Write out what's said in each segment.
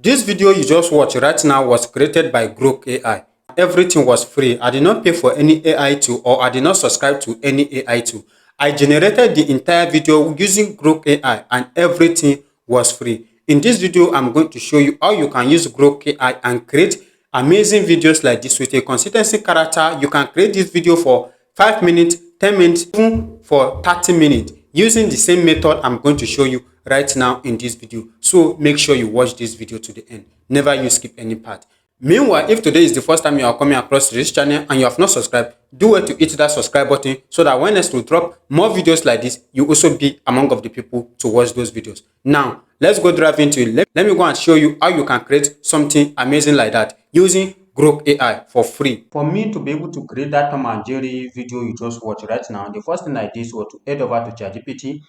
This video you just watched right now was created by Grok AI. Everything was free. I did not pay for any AI tool, or I did not subscribe to any AI tool. I generated the entire video using Grok AI and everything was free. In this video, I'm going to show you how you can use Grok AI and create amazing videos like this with a consistency character. You can create this video for 5 minutes, 10 minutes, even for 30 minutes using the same method I'm going to show you right now in this video. So make sure you watch this video to the end. Never you skip any part. Meanwhile, if today is the first time you are coming across this channel and you have not subscribed, do it to hit that subscribe button so that when next we drop more videos like this, you also be among of the people to watch those videos. Now, let's go dive into it. Let me go and show you how you can create something amazing like that using Grok AI for free. For me to be able to create that Tom and Jerry video you just watched right now, the first thing I did was to head over to ChatGPT,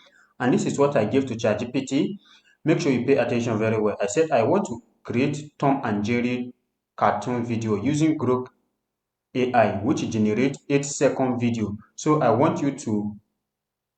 and this is what I gave to ChatGPT. Make sure you pay attention very well. I said I want to create Tom and Jerry cartoon video using Grok AI, which generates 8-second video. So I want you to,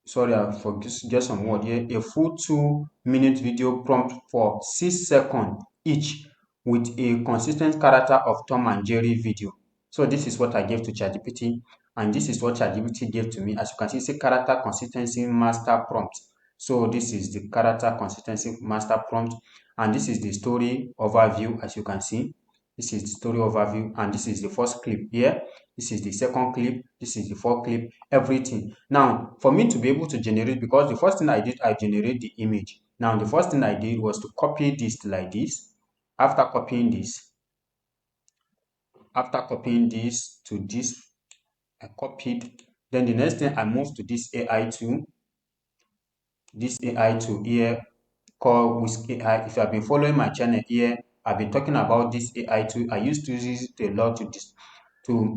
sorry, I forget some word here, a full 2-minute video prompt for 6 seconds each with a consistent character of Tom and Jerry video. So this is what I gave to ChatGPT, and this is what ChatGPT gave to me. As you can see, it's a character consistency master prompt. So this is the character consistency master prompt, and this is the story overview. As you can see, this is the story overview, and this is the first clip here. This is the second clip. This is the fourth clip. Everything. Now, for me to be able to generate, because the first thing I did, I generate the image. Now, the first thing I did was to copy this like this. After copying this to this, I copied. Then the next thing I moved to this AI tool. This AI tool here called Musa AI. If you have been following my channel here, I've been talking about this AI tool. I used to use it a lot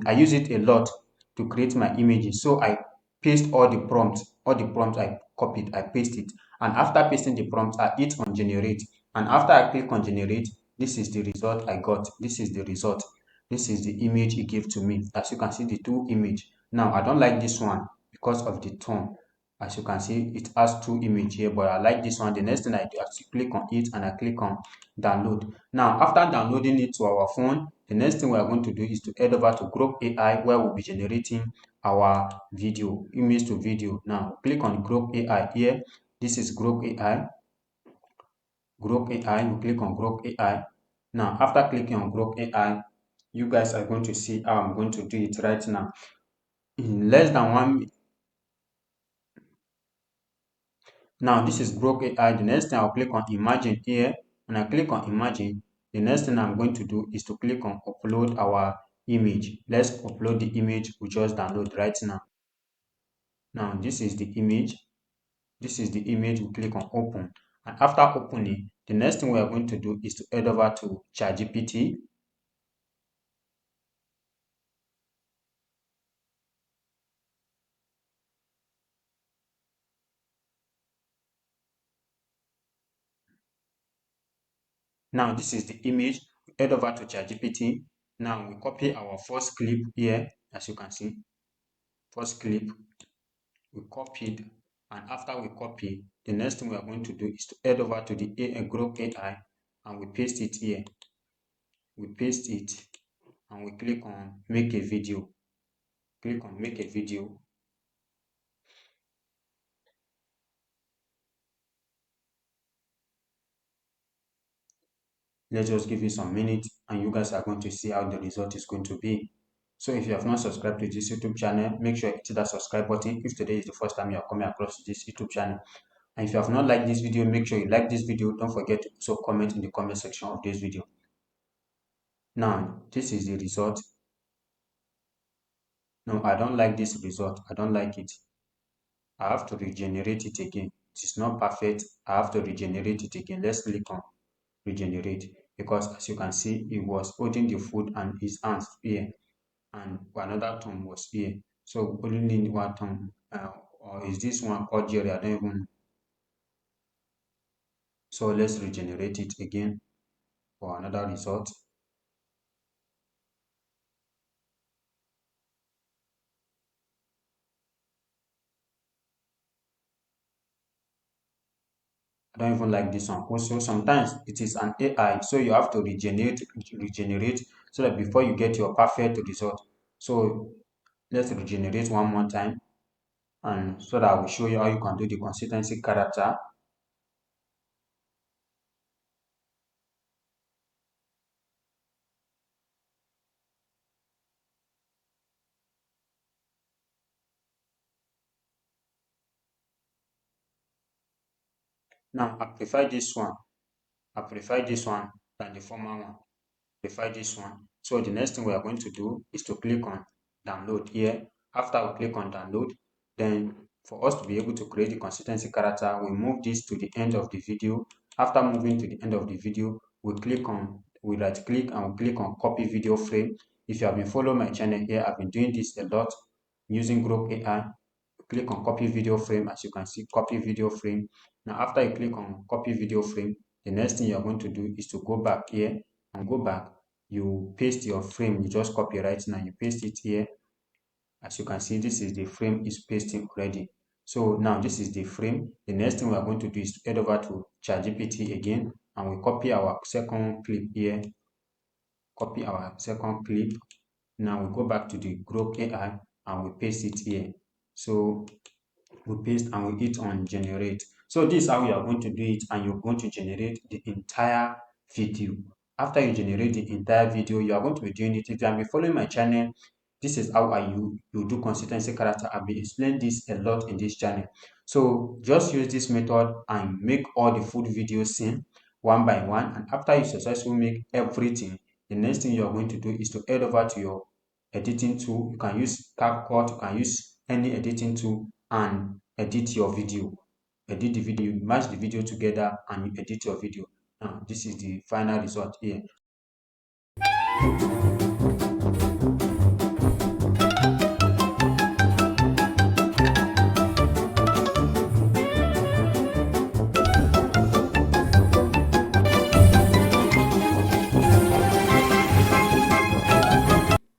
I use it a lot to create my images. So I paste all the prompts I copied, I paste it. And after pasting the prompt, I hit on generate. And after I click on generate, this is the result I got. This is the result. This is the image it gave to me. As you can see, the two image. Now, I don't like this one because of the tone. As you can see, it has two images here, but I like this one. The next thing I do is to click on it and I click on download. Now, after downloading it to our phone, the next thing we are going to do is to head over to Grok AI, where we'll be generating our video, image to video. Now, click on Grok AI here. This is Grok AI. Grok AI, you click on Grok AI. Now, after clicking on Grok AI, you guys are going to see how I'm going to do it right now. In less than 1 minute. Now, this is Grok AI. The next thing I'll click on imagine here. When I click on imagine, the next thing I'm going to do is to click on upload our image. Let's upload the image we just download right now. Now, this is the image. This is the image. We click on open. And after opening, the next thing we are going to do is to head over to ChatGPT. Now, this is the image. We head over to ChatGPT. Now, we copy our first clip here, as you can see. First clip, we copied. And after we copy, the next thing we are going to do is to head over to the Grok AI and we paste it here. We paste it. and we click on make a video. Click on make a video. Let's just give it some minutes and you guys are going to see how the result is going to be. So if you have not subscribed to this YouTube channel, make sure you hit that subscribe button if today is the first time you are coming across this YouTube channel. And if you have not liked this video, make sure you like this video. Don't forget to also comment in the comment section of this video. Now, this is the result. No, I don't like this result. I don't like it. I have to regenerate it again. It is not perfect. I have to regenerate it again. Let's click on regenerate, because as you can see, it was holding the food and his hands here, and another thumb was here. So only need one thumb, or is this one called Jerry? I don't even know. So let's regenerate it again for another result. I don't even like this one. Also, sometimes it is an AI, so you have to regenerate so that before you get your perfect result. So let's regenerate one more time, and so that I will show you how you can do the consistency character. Now I prefer this one. I prefer this one than the former one. Prefer this one. So the next thing we are going to do is to click on download here. After we click on download, then for us to be able to create the consistency character, we move this to the end of the video. After moving to the end of the video, we right click and we click on copy video frame. If you have been following my channel here, I've been doing this a lot using Grok AI. Click on copy video frame. As you can see, copy video frame. Now after you click on copy video frame, the next thing you're going to do is to go back here and go back. You paste your frame. You just copy right now, you paste it here. As you can see, this is the frame is pasting already. So now this is the frame. The next thing we are going to do is to head over to ChatGPT again, and we copy our second clip here. Copy our second clip. Now we go back to the Grok AI and we paste it here. So we paste and we hit on generate. So this is how you are going to do it, and you're going to generate the entire video. After you generate the entire video, you are going to be doing it. If you have been following my channel, this is how you do consistency character. I've been explaining this a lot in this channel. So just use this method and make all the food videos sing one by one. And after you successfully make everything, the next thing you're going to do is to head over to your editing tool. You can use CapCut, you can use any editing tool and edit your video. Edit the video, you match the video together and you edit your video. Now this is the final result here.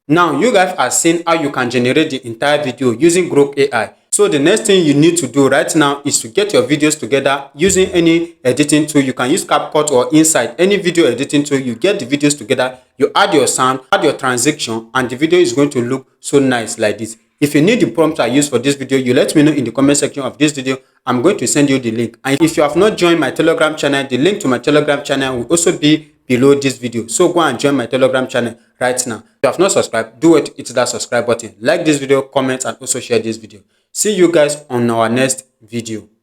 Now you guys are seeing how you can generate the entire video using Grok AI. So the next thing you need to do right now is to get your videos together using any editing tool. You can use CapCut or Insight, any video editing tool. You get the videos together, you add your sound, add your transition, and the video is going to look so nice like this. If you need the prompt I use for this video, you let me know in the comment section of this video. I'm going to send you the link. And if you have not joined my Telegram channel, the link to my Telegram channel will also be below this video. So go and join my Telegram channel right now. If you have not subscribed, do it. Hit that subscribe button. Like this video, comment, and also share this video. See you guys on our next video.